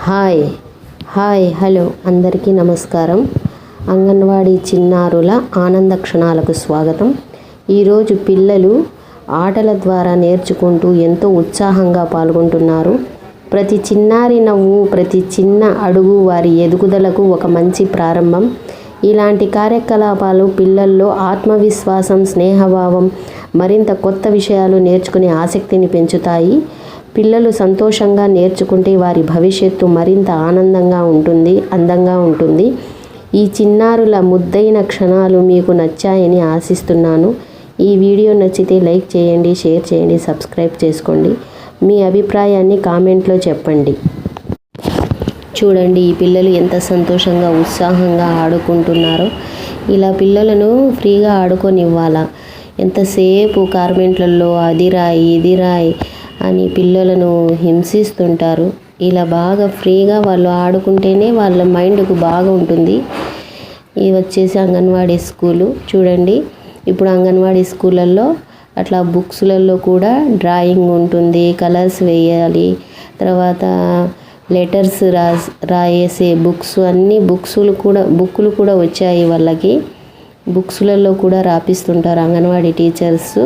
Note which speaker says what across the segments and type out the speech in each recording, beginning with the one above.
Speaker 1: Hello అందరికీ నమస్కారం. అంగన్వాడీ చిన్నారుల ఆనంద క్షణాలకు స్వాగతం. ఈరోజు పిల్లలు ఆటల ద్వారా నేర్చుకుంటూ ఎంతో ఉత్సాహంగా పాల్గొంటున్నారు. ప్రతి చిన్నారి నవ్వు, ప్రతి చిన్న అడుగు వారి ఎదుగుదలకు ఒక మంచి ప్రారంభం. ఇలాంటి కార్యకలాపాలు పిల్లల్లో ఆత్మవిశ్వాసం, స్నేహభావం, మరింత కొత్త విషయాలు నేర్చుకునే ఆసక్తిని పెంచుతాయి. పిల్లలు సంతోషంగా నేర్చుకుంటే వారి భవిష్యత్తు మరింత అందంగా ఉంటుంది. ఈ చిన్నారుల ముద్దైన క్షణాలు మీకు నచ్చాయని ఆశిస్తున్నాను. ఈ వీడియో నచ్చితే లైక్ చేయండి, షేర్ చేయండి, సబ్స్క్రైబ్ చేసుకోండి. మీ అభిప్రాయాన్ని కామెంట్లో చెప్పండి. చూడండి, ఈ పిల్లలు ఎంత సంతోషంగా, ఉత్సాహంగా ఆడుకుంటున్నారో. ఇలా పిల్లలను ఫ్రీగా ఆడుకోనివ్వాలా. ఎంతసేపు కార్మెంట్లలో అది రాయి, ఇది రాయి అని పిల్లలను హింసిస్తుంటారు. ఇలా బాగా ఫ్రీగా వాళ్ళు ఆడుకుంటేనే వాళ్ళ మైండ్కు బాగా ఉంటుంది. ఇది వచ్చేసి అంగన్వాడీ స్కూలు. చూడండి, ఇప్పుడు అంగన్వాడీ స్కూళ్ళల్లో అట్లా బుక్స్లలో కూడా డ్రాయింగ్ ఉంటుంది, కలర్స్ వేయాలి, తర్వాత లెటర్స్ రాయేసే బుక్స్, అన్ని బుక్కులు కూడా వచ్చాయి వాళ్ళకి. బుక్స్లలో కూడా రాపిస్తుంటారు అంగన్వాడీ టీచర్స్.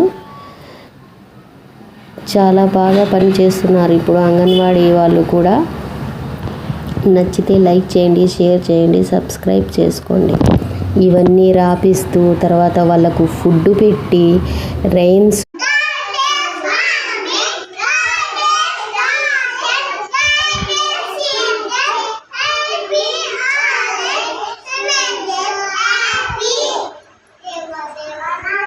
Speaker 1: చాలా బాగా పనిచేస్తున్నారు ఇప్పుడు అంగన్వాడీ వాళ్ళు కూడా. నచ్చితే లైక్ చేయండి, షేర్ చేయండి, సబ్స్క్రైబ్ చేసుకోండి. ఇవన్నీ రాపిస్తూ తర్వాత వాళ్ళకు ఫుడ్ పెట్టి రైమ్స్